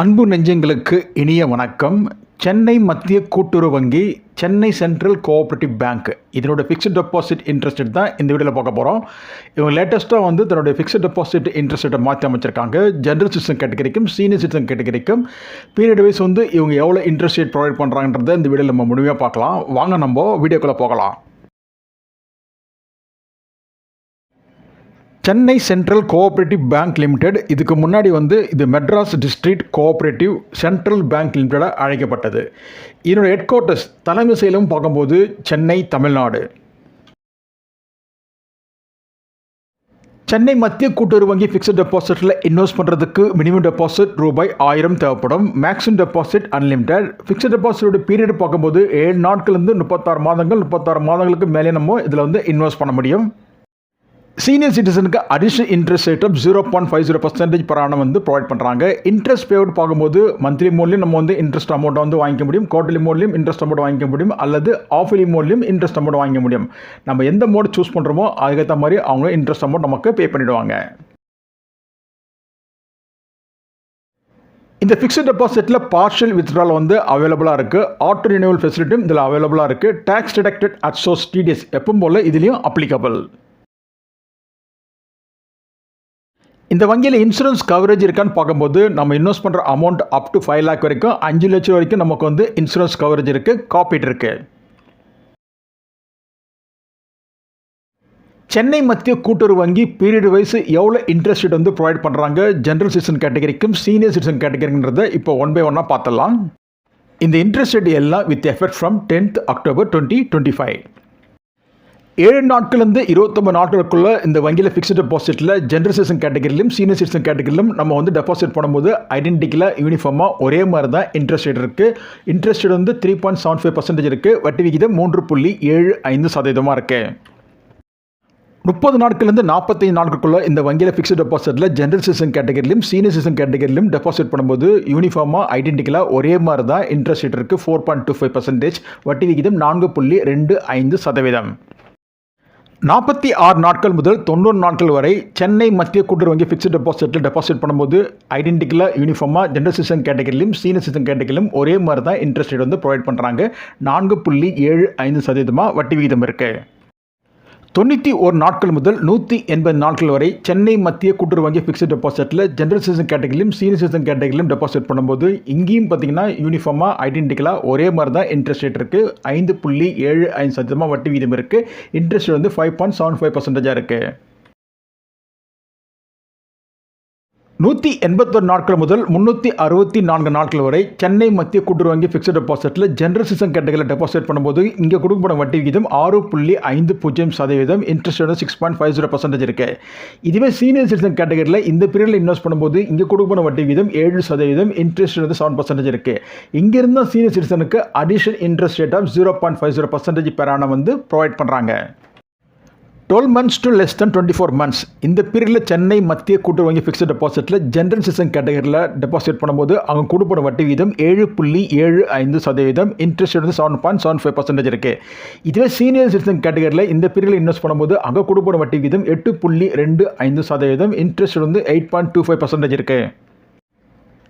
அன்பு நெஞ்சங்களுக்கு இனிய வணக்கம். சென்னை மத்திய கூட்டுறவு வங்கி, சென்னை சென்ட்ரல் கோஆபரேட்டிவ் பேங்க் இதனோட ஃபிக்ஸ்ட் டெபாசிட் இன்ட்ரெஸ்ட் ரேட் தான் இந்த வீடியோவில் பார்க்க போகிறோம். இவங்க லேட்டஸ்ட்டாக தன்னுடைய ஃபிக்ஸ்ட் டெபாசிட் இன்ட்ரெஸ்ட் ரேட்டை மாற்றி அமைச்சிருக்காங்க. ஜென்ரல் சிட்டிசன் கேட்டகரிக்கும் சீனியர் சிட்டிசன் கேட்டகரிக்கும் பீரியட் வைஸ் இவங்க எவ்வளோ இன்ட்ரெஸ்ட் ரேட் ப்ரொவைட் பண்ணுறாங்கன்றதை இந்த வீடியோவில் நம்ம முழுமையாக பார்க்கலாம். வாங்க நம்ம வீடியோக்குள்ளே போகலாம். Chennai central cooperative bank limited இதுக்கு முன்னாடி இது Madras district cooperative central bank லிமிடெடாக அழைக்கப்பட்டது. இதனோட ஹெட் குவார்ட்டர்ஸ் தலைமை செயலும் பார்க்கும்போது சென்னை, தமிழ்நாடு. சென்னை மத்திய கூட்டுறவு வங்கி ஃபிக்ஸ்ட் டெபாசிட்டில் இன்வெஸ்ட் பண்ணுறதுக்கு மினிமம் டெபாசிட் ₹1000 தேவைப்படும். Maximum deposit unlimited. ஃபிக்ஸ்ட் டெபாசிட்டோட பீரியட் பார்க்கும்போது 7 நாட்கள்லேருந்து 36 மாதங்கள். 36 மாதங்களுக்கு மேலே நம்ம இதில் இன்வெஸ்ட் பண்ண முடியும். சீனியர் சிட்டிசனுக்கு additional interest rate of 0.50% per annum provide பண்ணுறாங்க. இன்ட்ரெஸ்ட் பேவுட் பார்க்கும்போது மந்த்லி மோட்லையும் நம்ம இன்ட்ரெஸ்ட் அமௌண்ட் வாங்கிக்க முடியும். குவார்டர்லி மோட்லையும் இன்ட்ரெஸ்ட் அமௌண்ட் வாங்கிக்க முடியும். அல்லது ஆஃப்லி மோட்லையும் இன்ட்ரெஸ்ட் அமௌண்ட் வாங்கிக்க முடியும். நம்ம எந்த மோட் சூஸ் பண்ணுறோமோ அதுக்கேற்ற மாதிரி அவங்க இன்ட்ரெஸ்ட் அமௌண்ட் நமக்கு பே பண்ணிவிடுவாங்க. இந்த ஃபிக்ஸ்ட் டெபாசிட்டில் பார்ஷியல் வித்ட்ரால் அவைலபிளாக இருக்குது. ஆட்டோ ரினியூவல் ஃபெசிலிட்டியும் இதில் அவைலபிளாக இருக்குது. Tax deducted at source TDS எப்பவும் போல் இதுலேயும் அப்ளிகபிள். இந்த வங்கியில் இன்சூரன்ஸ் கவரேஜ் இருக்கான்னு பார்க்கும்போது நம்ம இன்வெஸ்ட் பண்ணுற அமௌண்ட் அப் டு 5 lakh வரைக்கும் 5 லட்சம் வரைக்கும் நமக்கு இன்சூரன்ஸ் கவரேஜ் இருக்குது, காப்பீடு இருக்குது. சென்னை மத்திய கூட்டுறவு வங்கி பீரியட் வைஸ் எவ்வளோ இன்ட்ரெஸ்ட் ரேட் ப்ரொவைட் பண்ணுறாங்க ஜென்ரல் சிட்டிசன் கேட்டகரிக்கும் சீனியர் சிட்டிசன் கேட்டகரின்றதை இப்போ ஒன் பை ஒன்னாக பார்த்துடலாம். இந்த இன்ட்ரெஸ்ட் ரேட் எல்லாம் with effect from 10th October 2025. 7 நாட்கள்லேருந்து 29 நாட்களுக்குள்ள இந்த வங்கியில் ஃபிக்ஸ்ட் டெபாசிட்டில் ஜென்ரல் சிட்டிசன் கேட்டகரியிலும் சீனியர் சிட்டிசன் கேட்டகரியிலும் நம்ம டெபாசிட் பண்ணும்போது ஐடென்டிக்கலாக யூனிஃபார்மாக ஒரே மாதிரி தான் இன்ட்ரெஸ்ட் ரேட் இருக்குது. இன்ட்ரெஸ்ட் ரேட் 3.75% இருக்குது. வட்டி விகிதம் 3.75% இருக்குது. 30 நாட்கள்லேருந்து 45 நாட்களுக்குள்ள இந்த வங்கியில் ஃபிக்ஸ்ட் டெபாசிட்டில் ஜென்ரல் சிட்டிசன் கேட்டகரியிலும் சீனியர் சிட்டிசன் கேட்டகரியிலும் டெபாசிட் பண்ணும்போது யூனிஃபார்மாக ஐடென்டிக்கலாக ஒரே மாதிரி தான் இன்ட்ரெஸ்ட் ரேட் இருக்குது. 4.25%. வட்டி விகிதம் 4.25%. 46 நாட்கள் முதல் 90 நாட்கள் வரை சென்னை மத்திய கூட்டுறவு வங்கி ஃபிக்ஸ்ட் டெபாசிட்டில் டெபாசிட் பண்ணும்போது ஐடென்டிக்கலாக யூனிஃபார்மாக ஜென்ரல் சிட்டிசன் கேட்டகரியிலும் சீனியர் சிட்டிசன் கேட்டகரியிலும் ஒரே மாதிரி தான் இன்ட்ரெஸ்ட் ரேட் ப்ரொவைட் பண்ணுறாங்க. 4.75% வட்டி விகிதம் இருக்குது. 91 நாட்கள் முதல் 180 நாட்கள் வரை சென்னை மத்திய கூட்டுறவு வங்கி ஃபிக்ஸ்ட் டெபாசிட்டில் ஜென்ரல் சிட்டிசன் கேட்டகரியிலும் சீனியர் சிட்டிசன் கேட்டகரியிலும் டெபாசிட் பண்ணும்போது இங்கேயும் பார்த்தீங்கன்னா யூனிஃபார்மாக ஐடென்டிக்கலாக ஒரே மாதிரி தான் இன்ட்ரெஸ்ட் ரேட் இருக்குது. 5.75% வட்டி வீதம் இருக்குது. இன்ட்ரெஸ்ட் 5.75% இருக்குது. 181 நாட்கள் முதல் 364 நாட்கள் வரை சென்னை மத்திய கூட்டுறவு வங்கி ஃபிக்ஸ்ட் டெபாசிட்டில் ஜென்ரல் சிட்டிசன் கேட்டகரியில் டெபாசிட் பண்ணும்போது இங்கே கொடுக்கப்படும் வட்டி விகிதம் 6.50%. இன்ட்ரெஸ்ட் 6.50% இருக்குது. இதுவே சீனியர் சிட்டிசன் கேட்டகரியில் இந்த பீரியடில் இன்வெஸ்ட் பண்ணும்போது இங்கே கொடுக்கப்படும் வட்டி விகிதம் 7%. இன்ட்ரெஸ்ட் 7% இருக்குது. இங்கிருந்த சீனியர் சிட்டிசனுக்கு additional interest rate of 0.50% per annum provide பண்ணுறாங்க. 12 months to less than 24 months இந்த பீரியடில் சென்னை மத்திய கூட்டுறவு வங்கி ஃபிக்ஸ்ட் டெபாசிட்டில் ஜென்ரல் சிட்டிசன் கேட்டகரியில் டெபாசிட் பண்ணும்போது அவங்க கொடுப்படும் வட்டி வீதம் 7.75%. இன்ட்ரெஸ்ட் 7.75% இருக்குது. இதுவே சீனியர் சிட்டிசன் கேட்டகரியில் இந்த பீரியடில் இன்வெஸ்ட் பண்ணும்போது அங்கே கொடுப்படும் வட்டி வீதம் 8.25%. இன்ட்ரெஸ்ட் 8.25% இருக்குது.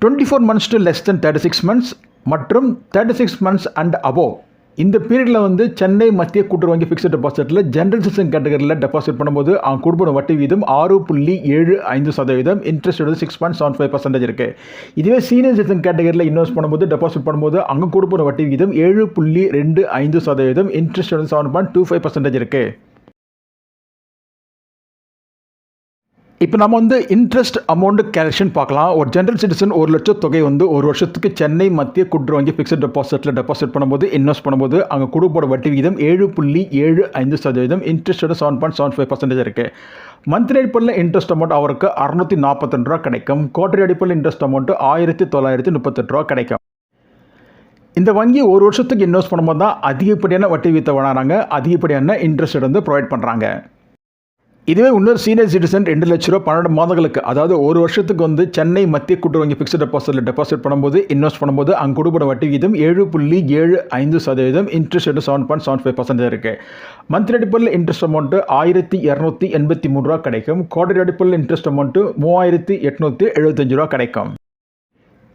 24 months to less than 36 months மற்றும் 36 months and above இந்த பீரியடில் சென்னை மத்திய கூட்டுறவு வங்கி ஃபிக்ஸ்ட் டெபாசிட்டில் ஜென்ரல் சிட்டிசன் கேட்டகரியில் டெபாசிட் பண்ணும்போது அவங்க கொடுப்படும் வட்டி வீதம் 6.75%. இன்ட்ரெஸ்ட் 6.75% இருக்குது. இதுவே சீனியர் சிட்டிசன் கேட்டகரியில் இன்வெஸ்ட் பண்ணும்போது டெபாசிட் பண்ணும்போது அங்கே கொடுப்படும் வட்டி வீதம் 7.25%. இன்ட்ரெஸ்ட் 7.25% இருக்குது. இப்போ நம்ம இன்ட்ரெஸ்ட் அமௌண்ட் கேல்குலேஷன் பார்க்கலாம். ஒரு ஜென்ரல் சிட்டிசன் 1 லட்சம் தொகை ஒரு வருஷத்துக்கு சென்னை மத்திய கூட்டுறவு வங்கி ஃபிக்ஸ்ட் டெபாசிட்டில் டெபாசிட் பண்ணும்போது இன்வெஸ்ட் பண்ணும்போது அங்கே கொடுப்போட வட்டி விகிதம் 7.75%. இன்ட்ரெஸ்ட் 7.75% இருக்குது. மந்த்லி அடிப்படையில் இன்ட்ரெஸ்ட் அமௌண்ட் அவருக்கு ₹642 கிடைக்கும். குவார்டர்லி அடிப்படையில் இன்ட்ரெஸ்ட் அமௌண்ட் ₹1938 கிடைக்கும். இந்த வங்கி ஒரு வருஷத்துக்கு இன்வெஸ்ட் பண்ணும்போது தான் அதிகப்படியான வட்டி விகிதத்தை வழங்குறாங்க. அதிகப்படியான இன்ட்ரெஸ்ட் ப்ரொவைட் பண்ணுறாங்க. இதுவே இன்னொரு சீனியர் சிட்டிசன் 2 லட்ச ரூபா 12 மாதங்களுக்கு, அதாவது ஒரு வருஷத்துக்கு சென்னை மத்திய கூட்டுறவு வங்கி ஃபிக்ஸ்ட் டெபாசிட்டில் டெபாசிட் பண்ணும்போது இன்வெஸ்ட் பண்ணும்போது அங்கே கொடுப்பட வட்டி வீதம் 7.75%. இன்ட்ரெஸ்ட் 7.75% இருக்குது. மந்த்லி அடிப்படையில் இன்ட்ரெஸ்ட் அமௌண்ட் ₹1283 கிடைக்கும். குவார்டர்லி அடிப்படையில் இன்ட்ரெஸ்ட் அமௌண்ட் ₹3875 கிடைக்கும்.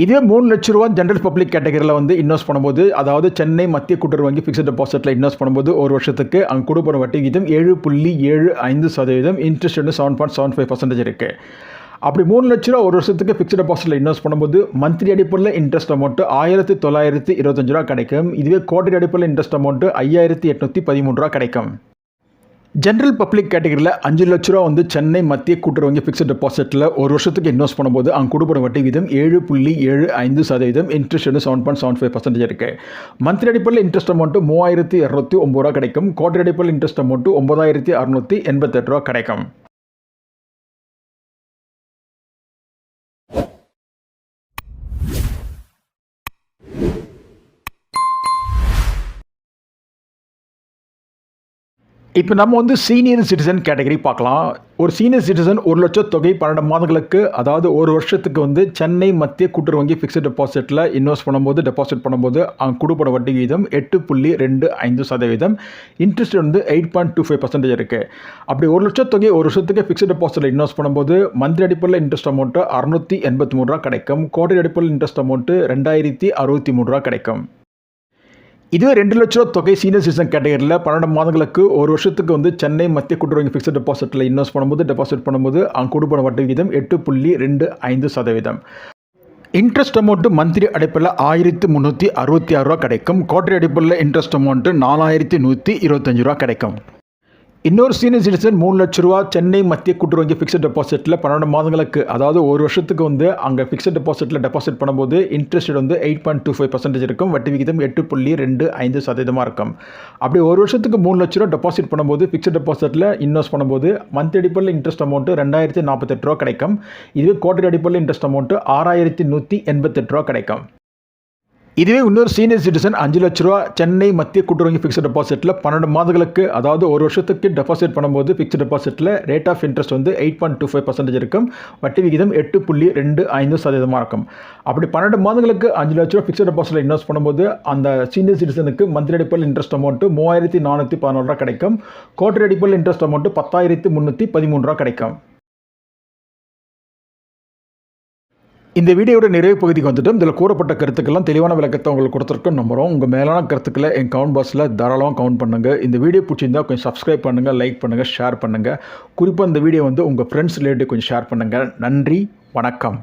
இதே 3 லட்ச ரூபா ஜென்ரல் பப்ளிக் கேட்டகரியில் வந்து இன்வெஸ்ட் பண்ணும்போது, அதாவது சென்னை மத்திய கூட்டுறவு வங்கி ஃபிக்ஸட் டெபாசிட்டில் இன்வெஸ்ட் பண்ணும்போது ஒரு வருஷத்துக்கு அங்கே கொடுப்படும் வட்டி விகிதம் 7.75%, இன்ட்ரெஸ்ட் வந்து 7.75% இருக்குது. அப்படி 3 லட்ச ரூபா ஒரு வருஷத்துக்கு ஃபிக்ஸட் டெபாசிட்டில் இன்வெஸ்ட் பண்ணும்போது மந்த்லி அடிப்படையில் இன்ட்ரெஸ்ட் அமௌண்ட் 1925 ரூபா கிடைக்கும். இதுவே குவார்டர்லி அடிப்படையில் இன்ட்ரெஸ்ட் அமௌண்ட் 5813 ரூபா கிடைக்கும். ஜென்ரல் பப்ளிக் கேட்டகரியில் 5 லட்ச ரூபா வந்து சென்னை மத்திய கூட்டுறவு வங்கி ஃபிக்ஸட் டெபாசிட்டில் ஒரு வருஷத்துக்கு இன்வெஸ்ட் பண்ணும்போது அங்கே கொடுப்படும் வட்டி விகிதம் 7.75%, இன்ட்ரெஸ்ட் வந்து 7.75% இருக்குது. மந்த்லி அடிப்படையில் இன்ட்ரெஸ்ட் அமௌண்ட் 3209 ரூபா கிடைக்கும். குவார்டர்லி அடிப்படையில் இன்ட்ரெஸ்ட் அமௌண்ட் 9688 ரூபா கிடைக்கும். இப்போ நம்ம வந்து சீனியர் சிட்டிசன் கேட்டகரி பார்க்கலாம். ஒரு சீனியர் சிட்டிசன் 1 லட்சம் தொகை 12 மாதங்களுக்கு, அதாவது ஒரு வருஷத்துக்கு வந்து சென்னை மத்திய கூட்டுறவு வங்கி ஃபிக்ஸட் டெபாசிட்டில் இன்வெஸ்ட் பண்ணும்போது டெபாசிட் பண்ணும்போது அங்கே கொடுப்பட வட்டி விகிதம் 8.25%, இன்ட்ரெஸ்ட் வந்து 8.25% இருக்குது. அப்படி 1 லட்சம் தொகை ஒரு வருஷத்துக்கு ஃபிக்ஸட் டெபாசிட்டில் இன்வெஸ்ட் பண்ணும்போது மந்த்லி அடிப்படையில் இன்ட்ரெஸ்ட் அமௌண்ட் 683 ரூபா கிடைக்கும். குவார்டர்லி அடிப்படையில் இன்ட்ரெஸ்ட் அமௌண்ட் 2063 ரூபா கிடைக்கும். இதுவே 2 லட்ச ரூபா தொகை சீனியர் சிட்டிசன் கேட்டகரியில் 12 மாதங்களுக்கு ஒரு வருஷத்துக்கு வந்து சென்னை மத்திய கூட்டுறவு வங்கி ஃபிக்ஸட் டெபாசிட்டில் இன்வெஸ்ட் பண்ணும்போது டெபாசிட் பண்ணும்போது அங்கே கொடுப்பட வட்டி விகிதம் 8.25%. இன்ட்ரெஸ்ட் அமௌண்ட் மந்த்லி அடிப்படையில் 1366 ரூபா கிடைக்கும். குவார்டர்லி அடிப்படையில் இன்ட்ரெஸ்ட் அமௌண்ட் 4125 ரூபா கிடைக்கும். இன்னொரு சீனியர் சிட்டிசன் 3 லட்ச ரூபா சென்னை மத்திய கூட்டுறவு வங்கி ஃபிக்ஸட் டெபாசிட்டில் 12 மாதங்களுக்கு, அதாவது ஒரு வருஷத்துக்கு வந்து அங்கே ஃபிக்ஸட் டெபாசிட்டில் டெபாசிட் பண்ணும்போது இன்ட்ரெஸ்ட் வந்து 8.25% இருக்கும். வட்டி விகிதம் 8.25% இருக்கும். அப்படி ஒரு வருஷத்துக்கு 3 லட்ச ரூபா டெபாசிட் பண்ணும்போது ஃபிக்ஸட் டெபாசிட்டில் இன்வெஸ்ட் பண்ணும்போது மந்த் அடிப்படையில் இன்ட்ரெஸ்ட் அமௌண்ட் 2048 ரூபா கிடைக்கும். இதுவே குவார்டர்லி அடிப்படையில் இன்ட்ரெஸ்ட் அமௌண்ட் 6188 ரூபா கிடைக்கும். இதுவே இன்னொரு சீனியர் சிட்டிசன் 5 லட்ச ரூபா சென்னை மத்திய கூட்டுறவு வங்கி ஃபிக்ஸட் டெபாசிட்டில் 12 மாதங்களுக்கு, அதாவது ஒரு வருஷத்துக்கு டெபாசிட் பண்ணும்போது ஃபிக்ஸட் டெபாசிட்டில் ரேட் ஆஃப் இன்ட்ரெஸ்ட் வந்து 8.25% இருக்கும். வட்டி விகிதம் 8.25% இருக்கும். அப்படி 12 மாதங்களுக்கு 5 லட்ச ரூபா ஃபிக்ஸட் டெபாசிட்டில் இன்வெஸ்ட் பண்ணும்போது அந்த சீனியர் சிட்டிசனுக்கு மந்த்லி அடிப்படையில் இன்ட்ரெஸ்ட் அமௌண்ட் 3414 ரூபா கிடைக்கும். குவார்டர்லி அடிப்படையில் இன்ட்ரெஸ்ட் அமௌண்ட் 10313 ரூபா கிடைக்கும். இந்த வீடியோட நிறைவு பகுதிக்கு வந்துட்டு இதில் கூறப்பட்ட கருத்துக்கெல்லாம் தெளிவான விளக்கத்தை உங்களுக்கு கொடுத்துருக்கோம் நம்புகிறோம். உங்கள் மேலான கருத்துக்களை என் கமெண்ட் பாக்ஸில் தாராளமாக கமெண்ட் பண்ணுங்கள். இந்த வீடியோ பிடிச்சிருந்தால் கொஞ்சம் சப்ஸ்கிரைப் பண்ணுங்கள், லைக் பண்ணுங்கள், ஷேர் பண்ணுங்கள். குறிப்பாக இந்த வீடியோ வந்து உங்கள் ஃப்ரெண்ட்ஸ் ரிலேட்டிவ் கொஞ்சம் ஷேர் பண்ணுங்கள். நன்றி, வணக்கம்.